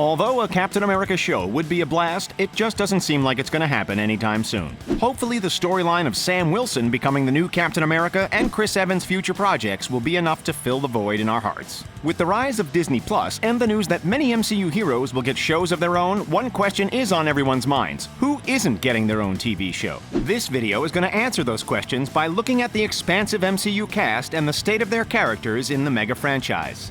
Although a Captain America show would be a blast, it just doesn't seem like it's going to happen anytime soon. Hopefully the storyline of Sam Wilson becoming the new Captain America and Chris Evans' future projects will be enough to fill the void in our hearts. With the rise of Disney Plus and the news that many MCU heroes will get shows of their own, one question is on everyone's minds: who isn't getting their own TV show? This video is going to answer those questions by looking at the expansive MCU cast and the state of their characters in the mega franchise.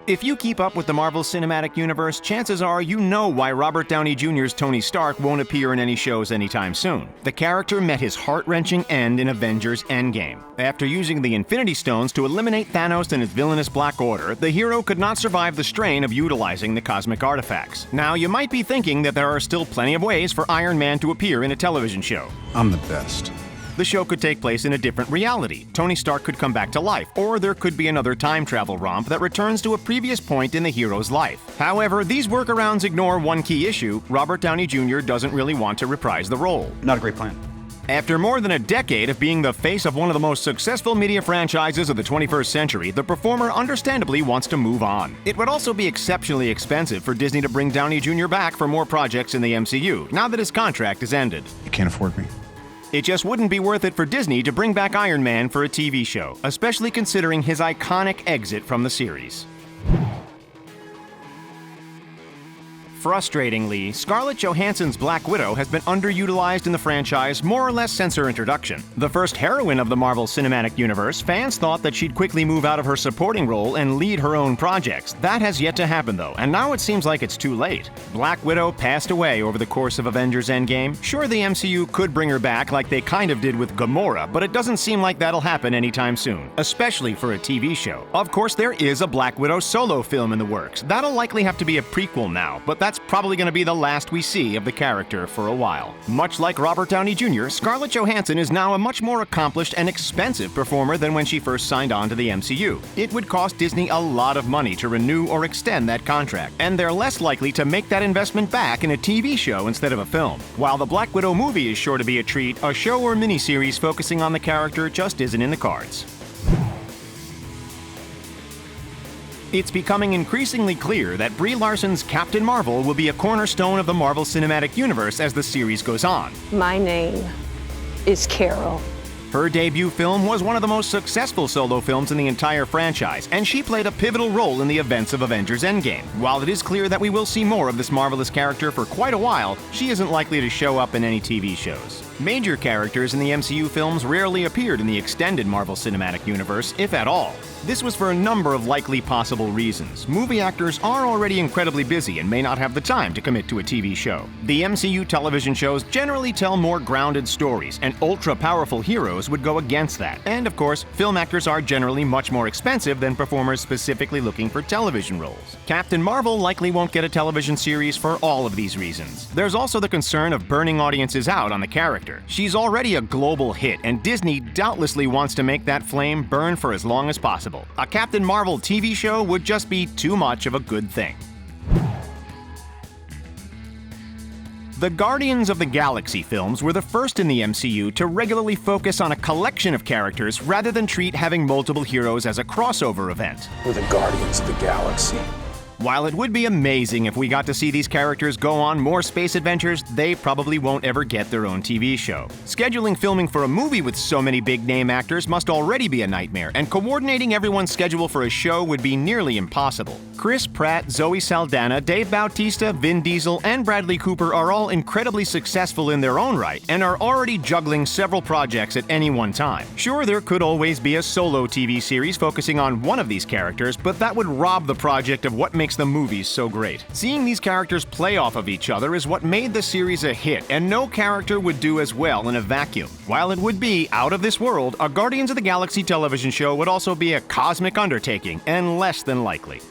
If you keep up with the Marvel Cinematic Universe, chances are you know why Robert Downey Jr.'s Tony Stark won't appear in any shows anytime soon. The character met his heart-wrenching end in Avengers Endgame. After using the Infinity Stones to eliminate Thanos and his villainous Black Order, the hero could not survive the strain of utilizing the cosmic artifacts. Now, you might be thinking that there are still plenty of ways for Iron Man to appear in a television show. I'm the best. The show could take place in a different reality. Tony Stark could come back to life, or there could be another time travel romp that returns to a previous point in the hero's life. However, these workarounds ignore one key issue: Robert Downey Jr. doesn't really want to reprise the role. Not a great plan. After more than a decade of being the face of one of the most successful media franchises of the 21st century, the performer understandably wants to move on. It would also be exceptionally expensive for Disney to bring Downey Jr. back for more projects in the MCU, now that his contract is ended. You can't afford me. It just wouldn't be worth it for Disney to bring back Iron Man for a TV show, especially considering his iconic exit from the series. Frustratingly, Scarlett Johansson's Black Widow has been underutilized in the franchise more or less since her introduction. The first heroine of the Marvel Cinematic Universe, fans thought that she'd quickly move out of her supporting role and lead her own projects. That has yet to happen though, and now it seems like it's too late. Black Widow passed away over the course of Avengers Endgame. Sure, the MCU could bring her back like they kind of did with Gamora, but it doesn't seem like that'll happen anytime soon, especially for a TV show. Of course, there is a Black Widow solo film in the works. That'll likely have to be a prequel now, but that's probably going to be the last we see of the character for a while. Much like Robert Downey Jr., Scarlett Johansson is now a much more accomplished and expensive performer than when she first signed on to the MCU. It would cost Disney a lot of money to renew or extend that contract, and they're less likely to make that investment back in a TV show instead of a film. While the Black Widow movie is sure to be a treat, a show or miniseries focusing on the character just isn't in the cards. It's becoming increasingly clear that Brie Larson's Captain Marvel will be a cornerstone of the Marvel Cinematic Universe as the series goes on. My name is Carol. Her debut film was one of the most successful solo films in the entire franchise, and she played a pivotal role in the events of Avengers Endgame. While it is clear that we will see more of this marvelous character for quite a while, she isn't likely to show up in any TV shows. Major characters in the MCU films rarely appeared in the extended Marvel Cinematic Universe, if at all. This was for a number of likely possible reasons. Movie actors are already incredibly busy and may not have the time to commit to a TV show. The MCU television shows generally tell more grounded stories, and ultra-powerful heroes would go against that. And of course, film actors are generally much more expensive than performers specifically looking for television roles. Captain Marvel likely won't get a television series for all of these reasons. There's also the concern of burning audiences out on the character. She's already a global hit, and Disney doubtlessly wants to make that flame burn for as long as possible. A Captain Marvel TV show would just be too much of a good thing. The Guardians of the Galaxy films were the first in the MCU to regularly focus on a collection of characters rather than treat having multiple heroes as a crossover event. We're the Guardians of the Galaxy. While it would be amazing if we got to see these characters go on more space adventures, they probably won't ever get their own TV show. Scheduling filming for a movie with so many big-name actors must already be a nightmare, and coordinating everyone's schedule for a show would be nearly impossible. Chris Pratt, Zoe Saldana, Dave Bautista, Vin Diesel, and Bradley Cooper are all incredibly successful in their own right, and are already juggling several projects at any one time. Sure, there could always be a solo TV series focusing on one of these characters, but that would rob the project of what makes the movies so great. Seeing these characters play off of each other is what made the series a hit, and no character would do as well in a vacuum. While it would be out of this world, a Guardians of the Galaxy television show would also be a cosmic undertaking, and less than likely.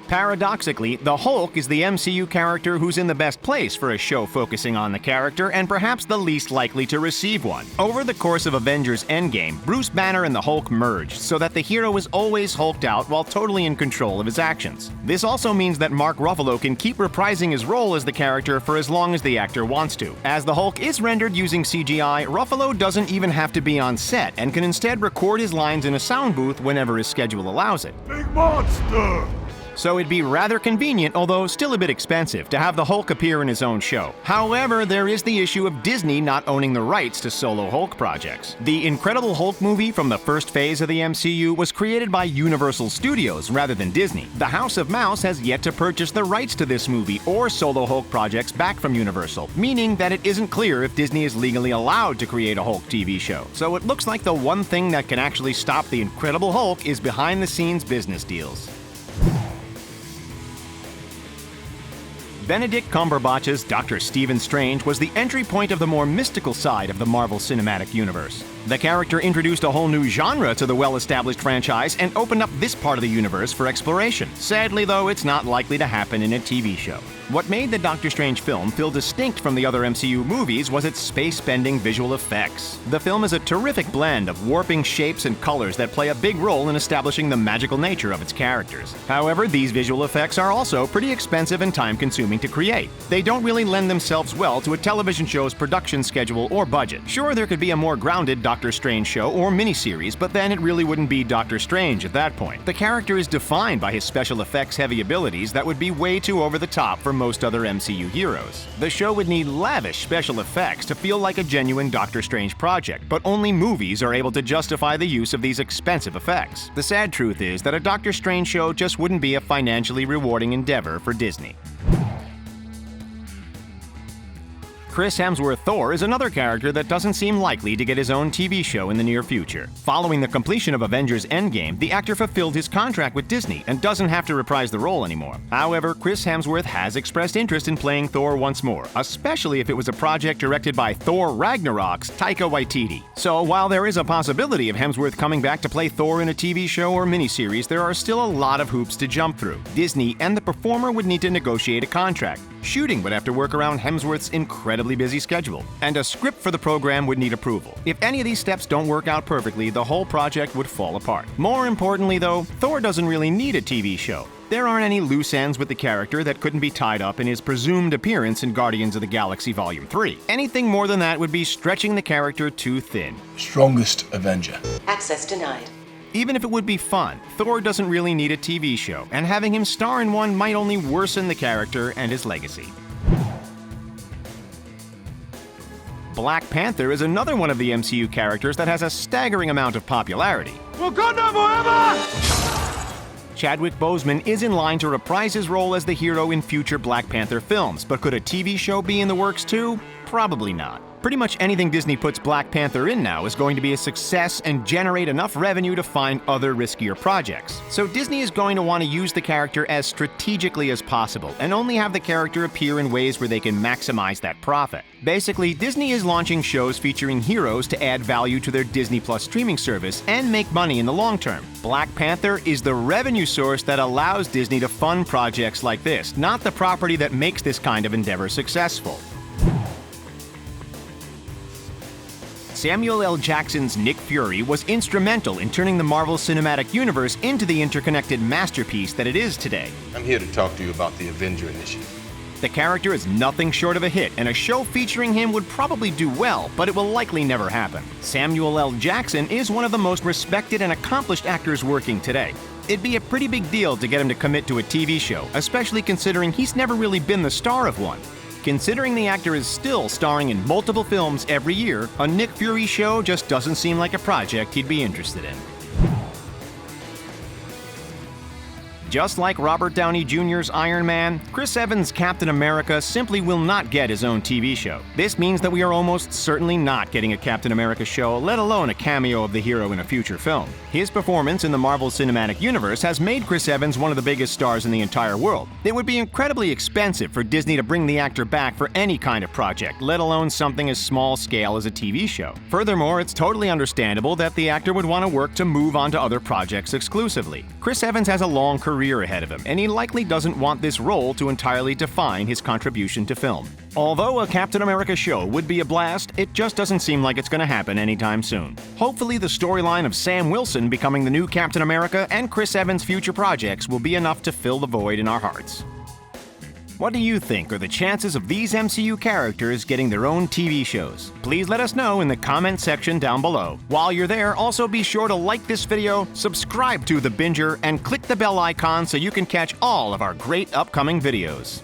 Paradoxically, the Hulk is the MCU character who's in the best place for a show focusing on the character and perhaps the least likely to receive one. Over the course of Avengers Endgame, Bruce Banner and the Hulk merged so that the hero is always hulked out while totally in control of his actions. This also means that Mark Ruffalo can keep reprising his role as the character for as long as the actor wants to. As the Hulk is rendered using CGI, Ruffalo doesn't even have to be on set and can instead record his lines in a sound booth whenever his schedule allows it. Big monster! So it'd be rather convenient, although still a bit expensive, to have the Hulk appear in his own show. However, there is the issue of Disney not owning the rights to solo Hulk projects. The Incredible Hulk movie from the first phase of the MCU was created by Universal Studios rather than Disney. The House of Mouse has yet to purchase the rights to this movie or solo Hulk projects back from Universal, meaning that it isn't clear if Disney is legally allowed to create a Hulk TV show. So it looks like the one thing that can actually stop the Incredible Hulk is behind-the-scenes business deals. Benedict Cumberbatch's Dr. Stephen Strange was the entry point of the more mystical side of the Marvel Cinematic Universe. The character introduced a whole new genre to the well-established franchise and opened up this part of the universe for exploration. Sadly, though, it's not likely to happen in a TV show. What made the Doctor Strange film feel distinct from the other MCU movies was its space-bending visual effects. The film is a terrific blend of warping shapes and colors that play a big role in establishing the magical nature of its characters. However, these visual effects are also pretty expensive and time-consuming to create. They don't really lend themselves well to a television show's production schedule or budget. Sure, there could be a more grounded Doctor Strange show or miniseries, but then it really wouldn't be Doctor Strange at that point. The character is defined by his special effects-heavy abilities that would be way too over the top for most other MCU heroes. The show would need lavish special effects to feel like a genuine Doctor Strange project, but only movies are able to justify the use of these expensive effects. The sad truth is that a Doctor Strange show just wouldn't be a financially rewarding endeavor for Disney. Chris Hemsworth Thor is another character that doesn't seem likely to get his own TV show in the near future. Following the completion of Avengers Endgame, the actor fulfilled his contract with Disney and doesn't have to reprise the role anymore. However, Chris Hemsworth has expressed interest in playing Thor once more, especially if it was a project directed by Thor Ragnarok's Taika Waititi. So while there is a possibility of Hemsworth coming back to play Thor in a TV show or miniseries, there are still a lot of hoops to jump through. Disney and the performer would need to negotiate a contract. Shooting would have to work around Hemsworth's incredibly busy schedule, and a script for the program would need approval. If any of these steps don't work out perfectly, the whole project would fall apart. More importantly, though, Thor doesn't really need a TV show. There aren't any loose ends with the character that couldn't be tied up in his presumed appearance in Guardians of the Galaxy Volume 3. Anything more than that would be stretching the character too thin. Strongest Avenger. Access denied. Even if it would be fun, Thor doesn't really need a TV show, and having him star in one might only worsen the character and his legacy. Black Panther is another one of the MCU characters that has a staggering amount of popularity. Wakanda forever! Chadwick Boseman is in line to reprise his role as the hero in future Black Panther films, but could a TV show be in the works too? Probably not. Pretty much anything Disney puts Black Panther in now is going to be a success and generate enough revenue to find other riskier projects. So Disney is going to want to use the character as strategically as possible and only have the character appear in ways where they can maximize that profit. Basically, Disney is launching shows featuring heroes to add value to their Disney Plus streaming service and make money in the long term. Black Panther is the revenue source that allows Disney to fund projects like this, not the property that makes this kind of endeavor successful. Samuel L. Jackson's Nick Fury was instrumental in turning the Marvel Cinematic Universe into the interconnected masterpiece that it is today. I'm here to talk to you about the Avenger Initiative. The character is nothing short of a hit, and a show featuring him would probably do well, but it will likely never happen. Samuel L. Jackson is one of the most respected and accomplished actors working today. It'd be a pretty big deal to get him to commit to a TV show, especially considering he's never really been the star of one. Considering the actor is still starring in multiple films every year, a Nick Fury show just doesn't seem like a project he'd be interested in. Just like Robert Downey Jr.'s Iron Man, Chris Evans' Captain America simply will not get his own TV show. This means that we are almost certainly not getting a Captain America show, let alone a cameo of the hero in a future film. His performance in the Marvel Cinematic Universe has made Chris Evans one of the biggest stars in the entire world. It would be incredibly expensive for Disney to bring the actor back for any kind of project, let alone something as small scale as a TV show. Furthermore, it's totally understandable that the actor would want to work to move on to other projects exclusively. Chris Evans has a long career career ahead of him, and he likely doesn't want this role to entirely define his contribution to film. Although a Captain America show would be a blast, it just doesn't seem like it's going to happen anytime soon. Hopefully the storyline of Sam Wilson becoming the new Captain America and Chris Evans' future projects will be enough to fill the void in our hearts. What do you think are the chances of these MCU characters getting their own TV shows? Please let us know in the comment section down below. While you're there, also be sure to like this video, subscribe to The Binger, and click the bell icon so you can catch all of our great upcoming videos.